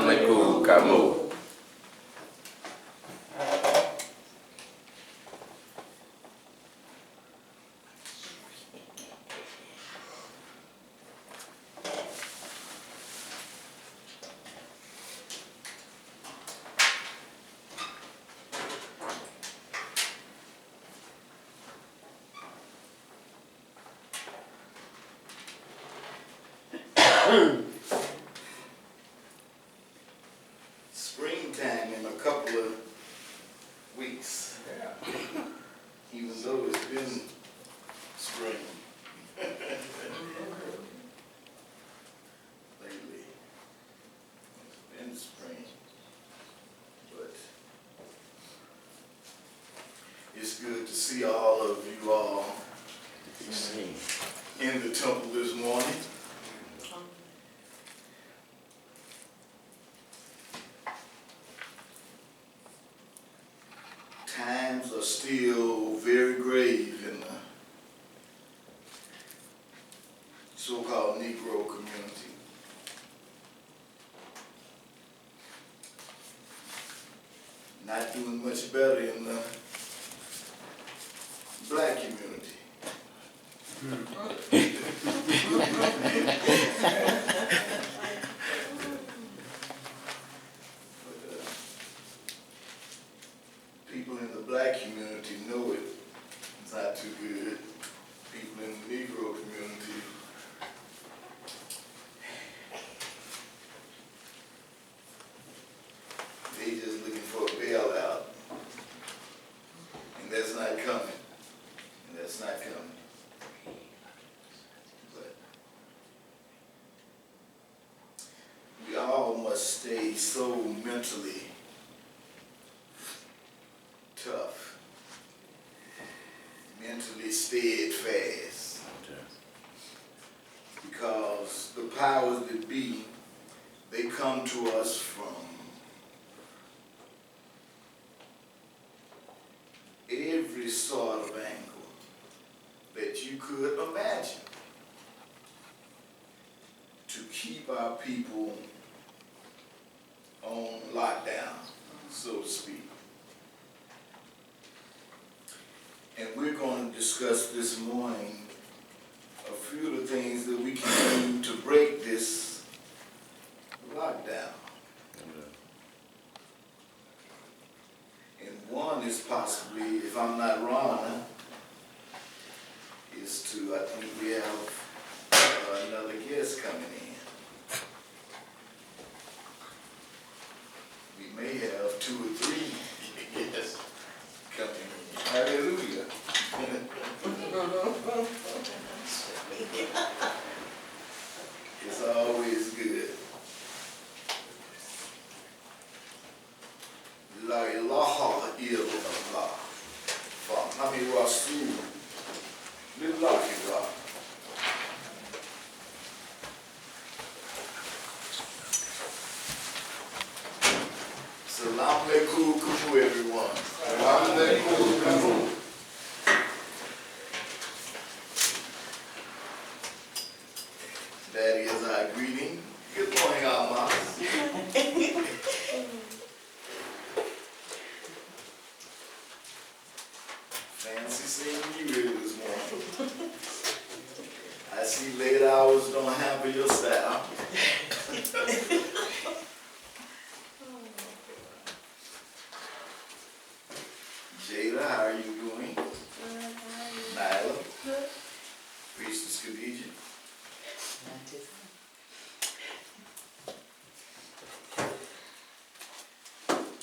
Leku kamu. Springtime in a couple of weeks. Yeah. Even though it's been spring. Lately. It's been spring. But it's good to see all of you all in the temple this morning. Times are still very grave in the so-called Negro community. Not doing much better in the black community. People in the black community know it's not too good. People in the Negro community, they just looking for a bailout. And that's not coming. And that's not coming. But we all must stay so mentally tough, mentally steadfast, because the powers that be, they come to us from every sort of angle that you could imagine to keep our people on lockdown, so to speak. And we're going to discuss this morning a few of the things that we can do to break this lockdown. And one is possibly, if I'm not wrong, is to, I think we have another guest coming in. We may have 2 or 3 guests coming in. Hallelujah. It's always good. La ilaha illallah. Fa'nami rasul. Lillahi ra. Salam alaikum to everyone. Salam alaikum. That is our greeting. Good morning, Alma. Fancy seeing you here this morning. I see late hours don't hamper your style. Jada, how are you doing? Nyla? Priestess Khadijah?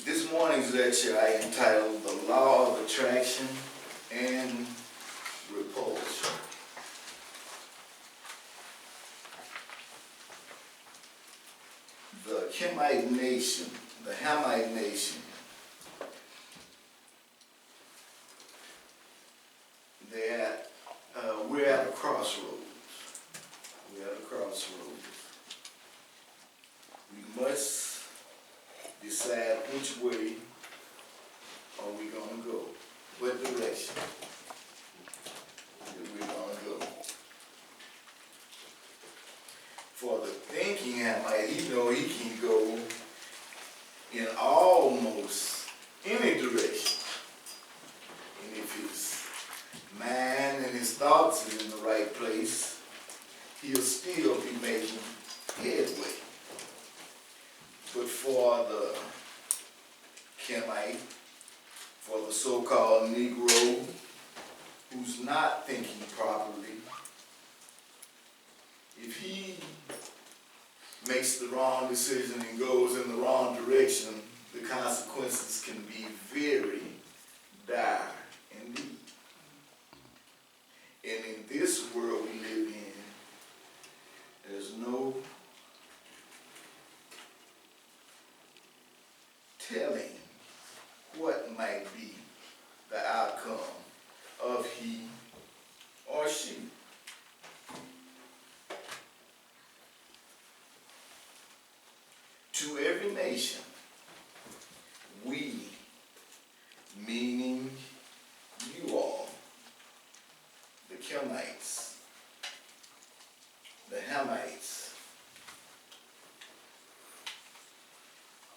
This morning's lecture I entitled The Law of Attraction and Repulsion. The Hamite nation, we're at a crossroads. We must decide which way are we going to go, what direction that we're going to go. For the thinking Hamite, he know he can go for the Kemite, for the so-called Negro who's not thinking properly. If he makes the wrong decision and goes in the wrong direction, the consequences can be very dire indeed. And in this world we live in, there's no telling what might be the outcome of he or she. To every nation, we, meaning you all, the Kemites, the Hamites,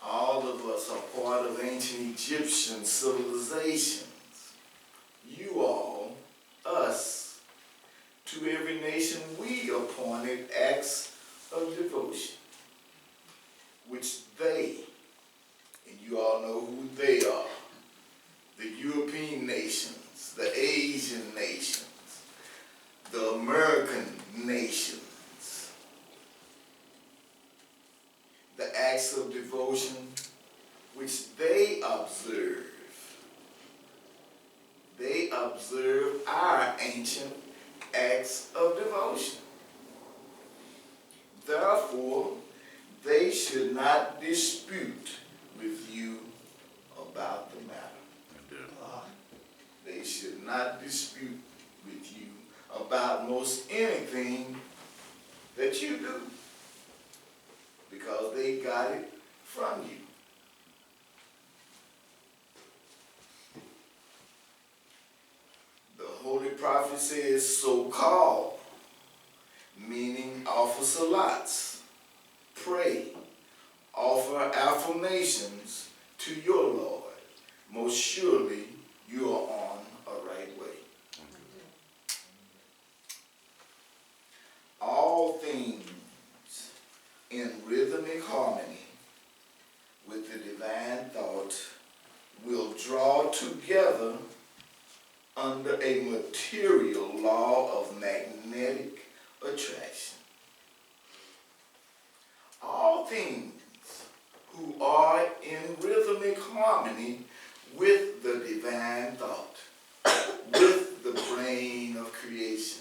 all of us are part of ancient Egyptian civilizations. You all, us, to every nation we appointed acts of devotion, which they, and you all know who they are, the European nations, the Asian nations, the American nations, the acts of devotion which they observe. They observe our ancient acts of devotion. Therefore, they should not dispute with you about the matter. They should not dispute with you about most anything that you do, because they got it from you. The Holy Prophet says, so-called, meaning offer salats, pray, offer affirmations to your Lord. Most surely you are on a right way. All things in rhythmic harmony with the divine thought will draw together under a material law of magnetic attraction. All things who are in rhythmic harmony with the divine thought, with the brain of creation,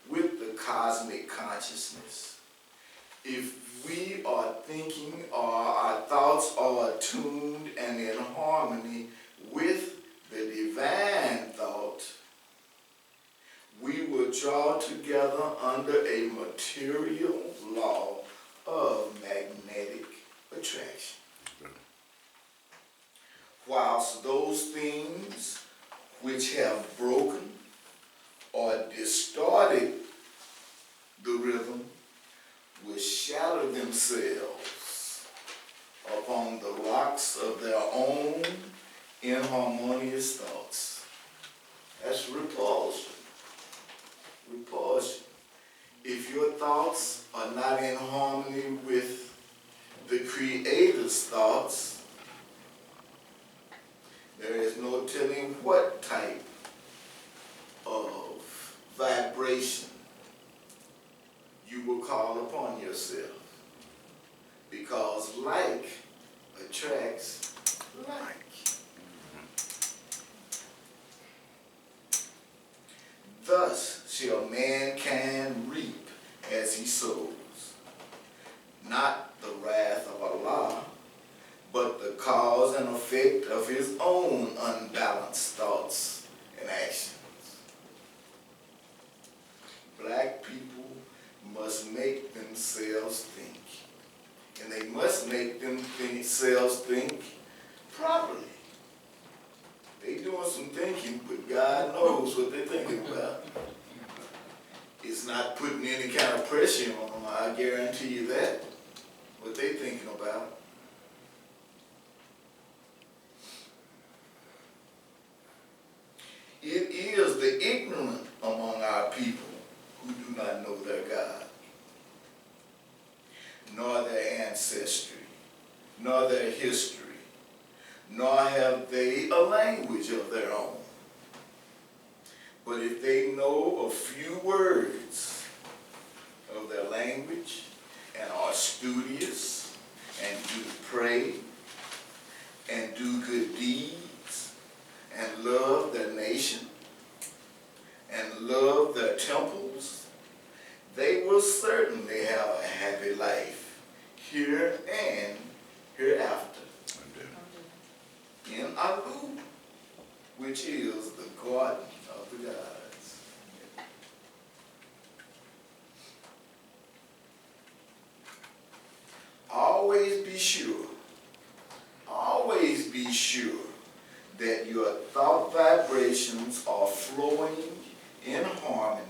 with the cosmic consciousness. If we are thinking or our thoughts are attuned and in harmony with the divine thought, we will draw together under a material law of magnetic attraction. Whilst those things which have broken or distorted the rhythm will shatter themselves upon the rocks of their own inharmonious thoughts. That's repulsion. Repulsion. If your thoughts are not in harmony with the Creator's thoughts, there is no telling what type of vibration you will call upon yourself. Because like attracts like. Thus shall mankind reap as he sows, not the wrath of Allah, but the cause and effect of his own unbalanced thoughts and actions. Black people must make themselves think, and they must make themselves think properly. They doing some thinking, but God knows what they're thinking about. It's not putting any kind of pressure on them, I guarantee you that, what they're thinking about. It is the ignorant among our people who do not know their God, nor their ancestry, nor their history, nor have they a language of their own. But if they know a few words of their language and are studious and do pray and do good deeds and love their nation and love their temples, they will certainly have a happy life here and hereafter. In Alu, which is the garden of the gods. Always be sure that your thought vibrations are flowing in harmony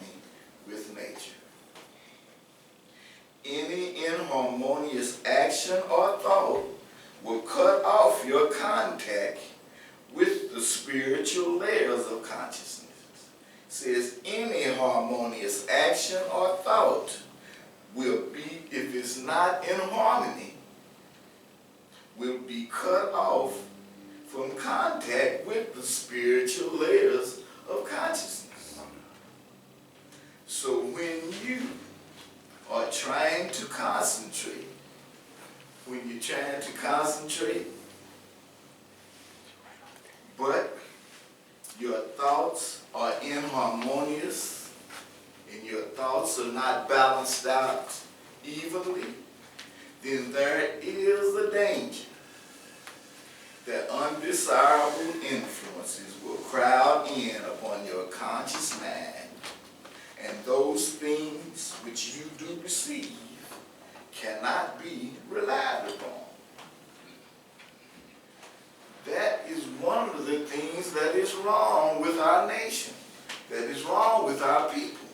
with nature. Any inharmonious action or thought will cut off your contact with the spiritual layers of consciousness. It says any harmonious action or thought will be, if it's not in harmony, will be cut off from contact with the spiritual layers of consciousness. So when you are trying to concentrate, but your thoughts are inharmonious and your thoughts are not balanced out evenly, then there is a danger that undesirable influences will crowd in upon your conscious mind, and those things which you do receive cannot be relied upon. That is one of the things that is wrong with our nation, that is wrong with our people.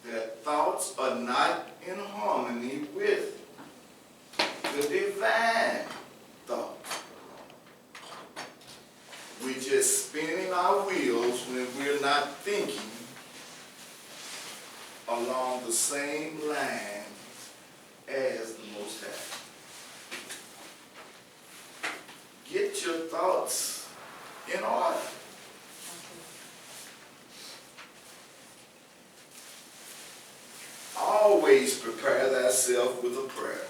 Their thoughts are not in harmony with the divine thought. We're just spinning our wheels when we're not thinking along the same line as the Most High. Get your thoughts in order. Always prepare thyself with a prayer.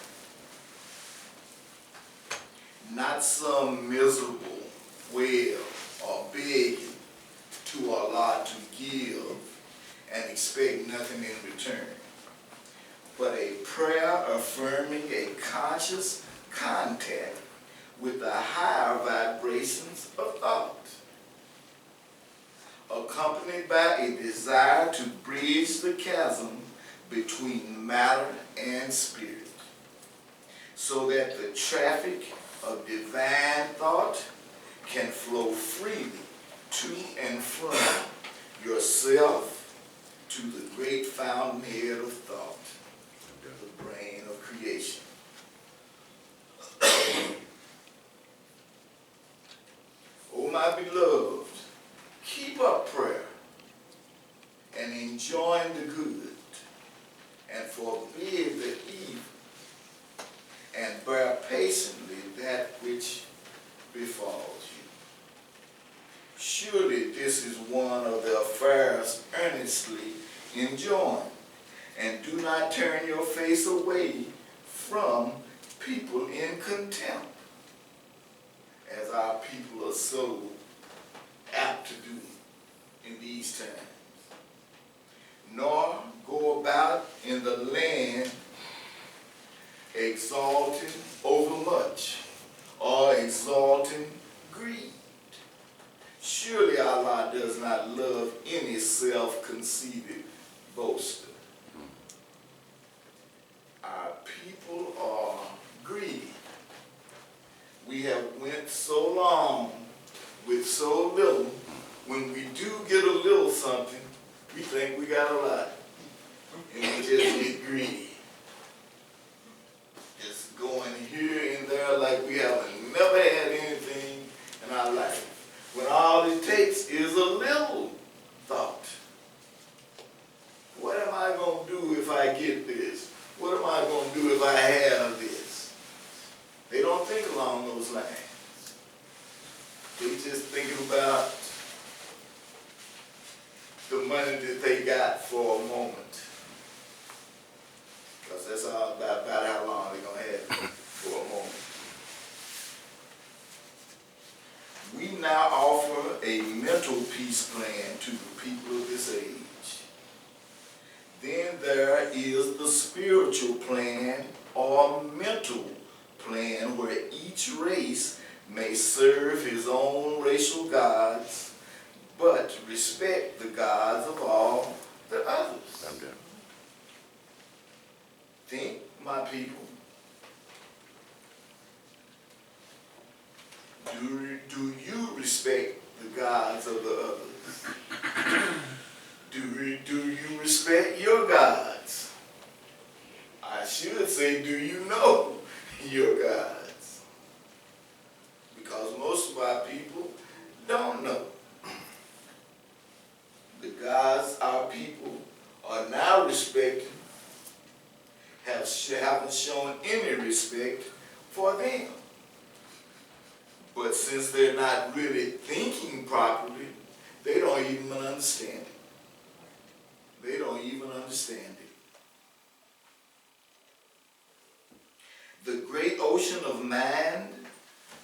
Not some miserable wail or begging to Allah to give and expect nothing in return, but a prayer affirming a conscious contact with the higher vibrations of thought, accompanied by a desire to bridge the chasm between matter and spirit, so that the traffic of divine thought can flow freely to and from yourself to the great fountainhead of thought, the brain of creation. Oh, my beloved, keep up prayer and enjoin the good and forbid the evil and bear patiently that which befalls you. Surely this is one of the affairs earnestly enjoined, and do not turn your face away from people in contempt, as our people are so apt to do in these times. Nor go about in the land exalting overmuch or exalting greed. Surely Allah does not love any self-conceited boaster. Our people are greedy. We have went so long with so little. When we do get a little something, we think we got a lot. And we just get greedy. Just going here and there like we haven't never had anything in our life. When all it takes is a little thought. What am I going to do if I get this? What am I going to do if I have this? those lines. They just thinking about the money that they got for a moment. Because that's all about how long they're going to have it for a moment. We now offer a mental peace plan to the people of this age. Then there is the spiritual plan or mental plan where each race may serve his own racial gods, but respect the gods of all the others. I'm done. Think, my people. Do you respect the gods of the others? Do you respect your gods? I should say, do you know your gods? Because most of our people don't know. The gods our people are now respecting haven't shown any respect for them. But since they're not really thinking properly, they don't even understand it. They don't even understand it. The great ocean of mind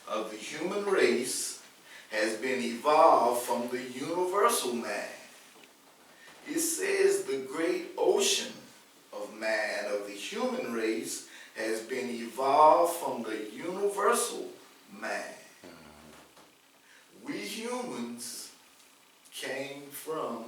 of the human race has been evolved from the universal mind. It says the great ocean of man of the human race has been evolved from the universal man. We humans came from